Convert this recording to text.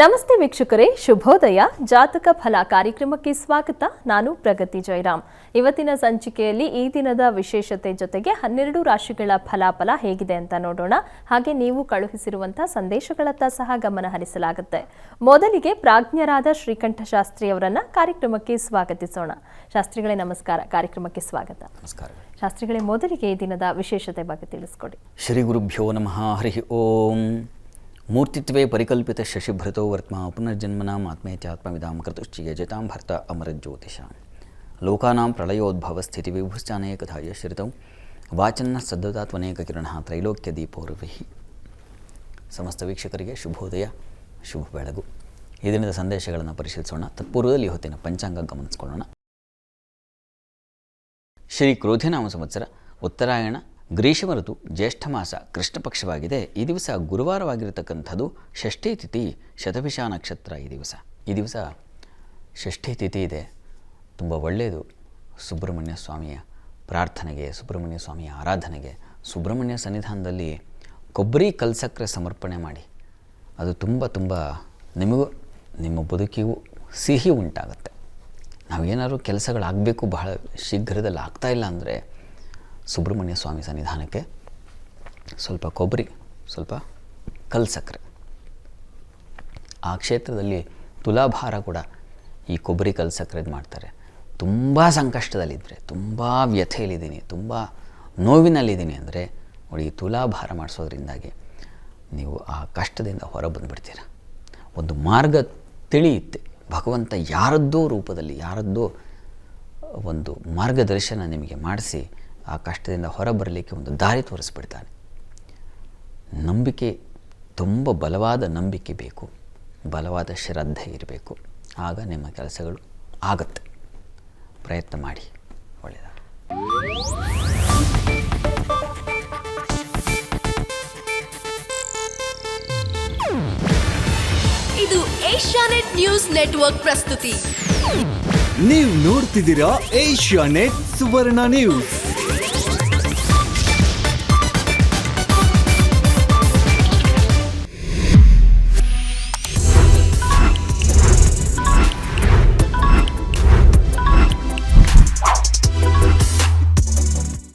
ನಮಸ್ತೆ ವೀಕ್ಷಕರೇ, ಶುಭೋದಯ. ಜಾತಕ ಫಲ ಕಾರ್ಯಕ್ರಮಕ್ಕೆ ಸ್ವಾಗತ. ನಾನು ಪ್ರಗತಿ ಜಯರಾಮ್. ಇವತ್ತಿನ ಸಂಚಿಕೆಯಲ್ಲಿ ಈ ದಿನದ ವಿಶೇಷತೆ ಜೊತೆಗೆ 12 ರಾಶಿಗಳ ಫಲಾಫಲ ಹೇಗಿದೆ ಅಂತ ನೋಡೋಣ. ಹಾಗೆ ನೀವು ಕಳುಹಿಸಿರುವಂತಹ ಸಂದೇಶಗಳತ್ತ ಸಹ ಗಮನ ಹರಿಸಲಾಗುತ್ತೆ. ಮೊದಲಿಗೆ ಪ್ರಾಜ್ಞರಾದ ಶ್ರೀಕಂಠ ಶಾಸ್ತ್ರಿ ಅವರನ್ನ ಕಾರ್ಯಕ್ರಮಕ್ಕೆ ಸ್ವಾಗತಿಸೋಣ. ಶಾಸ್ತ್ರಿಗಳೇ ನಮಸ್ಕಾರ, ಕಾರ್ಯಕ್ರಮಕ್ಕೆ ಸ್ವಾಗತ. ನಮಸ್ಕಾರ ಶಾಸ್ತ್ರಿಗಳೇ, ಮೊದಲಿಗೆ ಈ ದಿನದ ವಿಶೇಷತೆ ಬಗ್ಗೆ ತಿಳಿಸ್ಕೊಡಿ. ಶ್ರೀ ಗುರುಭ್ಯೋ ನಮಃ. ಹರಿ ಓಂ. ಮೂರ್ತಿತ್ವೇ ಪರಿಕಲ್ಪಿತ ಶಶಿಭೃತೋ ವರ್ತ್ಮ ಪುನರ್ಜನ್ಮನಾಂ ಆತ್ಮೇತ್ಯಾತ್ಮವಿದಾಂ ಕೃತುಶ್ಚಿಯ ಜತಾಂ ಭರ್ತ ಅಮರಜ್ಯೋತಿಷಾಂ ಲೋಕಾನಾಂ ಪ್ರಳಯೋದ್ಭವ ಸ್ಥಿತಿ ವಿಭುಶ್ಚಾನೇಕಧಾಯ ಶ್ರಿತೌ ವಾಚನ್ನ ಸದ್ದತಾತ್ವನೇಕ ಕಿರಣಃ ತ್ರೈಲೋಕ್ಯ ದೀಪೋರ್ವಿಹಿ. ಸಮಸ್ತ ವೀಕ್ಷಕರಿಗೆ ಶುಭೋದಯ, ಶುಭ ಬೆಳಗು. ಈ ದಿನದ ಸಂದೇಶಗಳನ್ನು ಪರಿಶೀಲಿಸೋಣ. ತತ್ಪೂರ್ವದಲ್ಲಿ ಹೊತ್ತಿನ ಪಂಚಾಂಗ ಗಮನಿಸಿಕೊಳ್ಳೋಣ. ಶ್ರೀ ಕ್ರೋಧಿನಾಮ ಸಂವತ್ಸರ ಉತ್ತರಾಯಣ ಗ್ರೀಷ್ಮ ಋತು ಜ್ಯೇಷ್ಠ ಮಾಸ ಕೃಷ್ಣ ಪಕ್ಷವಾಗಿದೆ. ಈ ದಿವಸ ಗುರುವಾರವಾಗಿರತಕ್ಕಂಥದ್ದು. ಷಷ್ಠಿ ತಿಥಿ, ಶತಭಿಷ ನಕ್ಷತ್ರ. ಈ ದಿವಸ ಷಷ್ಠಿ ತಿಥಿ ಇದೆ. ತುಂಬ ಒಳ್ಳೆಯದು. ಸುಬ್ರಹ್ಮಣ್ಯ ಸ್ವಾಮಿಯ ಪ್ರಾರ್ಥನೆಗೆ, ಸುಬ್ರಹ್ಮಣ್ಯ ಸ್ವಾಮಿಯ ಆರಾಧನೆಗೆ, ಸುಬ್ರಹ್ಮಣ್ಯ ಸನ್ನಿಧಾನದಲ್ಲಿ ಕೊಬ್ಬರಿ ಕಲ್ಸಕ್ಕರೆ ಸಮರ್ಪಣೆ ಮಾಡಿ. ಅದು ತುಂಬ ನಿಮಗೂ ನಿಮ್ಮ ಬದುಕಿಗೂ ಸಿಹಿ ಉಂಟಾಗುತ್ತೆ. ನಾವೇನಾದ್ರು ಕೆಲಸಗಳಾಗಬೇಕು, ಬಹಳ ಶೀಘ್ರದಲ್ಲಿ ಆಗ್ತಾಯಿಲ್ಲ ಅಂದರೆ ಸುಬ್ರಹ್ಮಣ್ಯ ಸ್ವಾಮಿ ಸನ್ನಿಧಾನಕ್ಕೆ ಸ್ವಲ್ಪ ಕೊಬ್ಬರಿ, ಸ್ವಲ್ಪ ಕಲ್ಸಕ್ಕರೆ. ಆ ಕ್ಷೇತ್ರದಲ್ಲಿ ತುಲಾಭಾರ ಕೂಡ ಈ ಕೊಬ್ಬರಿ ಕಲ್ಸಕ್ಕರೆದು ಮಾಡ್ತಾರೆ. ತುಂಬ ಸಂಕಷ್ಟದಲ್ಲಿದ್ದರೆ, ತುಂಬ ವ್ಯಥೆಯಲ್ಲಿದ್ದೀನಿ, ತುಂಬ ನೋವಿನಲ್ಲಿದ್ದೀನಿ ಅಂದರೆ ನೋಡಿ, ಈ ತುಲಾಭಾರ ಮಾಡಿಸೋದ್ರಿಂದಾಗಿ ನೀವು ಆ ಕಷ್ಟದಿಂದ ಹೊರ ಬಂದುಬಿಡ್ತೀರ. ಒಂದು ಮಾರ್ಗ ತಿಳಿಯುತ್ತೆ. ಭಗವಂತ ಯಾರದ್ದೋ ರೂಪದಲ್ಲಿ, ಯಾರದ್ದೋ ಒಂದು ಮಾರ್ಗದರ್ಶನ ನಿಮಗೆ ಮಾಡಿಸಿ ಆ ಕಷ್ಟದಿಂದ ಹೊರಬರಲಿಕ್ಕೆ ಒಂದು ದಾರಿ ತೋರಿಸ್ಬಿಡ್ತಾನೆ. ನಂಬಿಕೆ, ತುಂಬ ಬಲವಾದ ನಂಬಿಕೆ ಬೇಕು, ಬಲವಾದ ಶ್ರದ್ಧೆ ಇರಬೇಕು. ಆಗ ನಿಮ್ಮ ಕೆಲಸಗಳು ಆಗುತ್ತೆ. ಪ್ರಯತ್ನ ಮಾಡಿ, ಒಳ್ಳೆಯದಾಗಲಿ. ಇದು ಏಷ್ಯಾನೆಟ್ ನ್ಯೂಸ್ ನೆಟ್ವರ್ಕ್ ಪ್ರಸ್ತುತಿ. ನೀವು ನೋಡ್ತಿದ್ದೀರಾ ಏಷ್ಯಾನೆಟ್ ಸುವರ್ಣ ನ್ಯೂಸ್.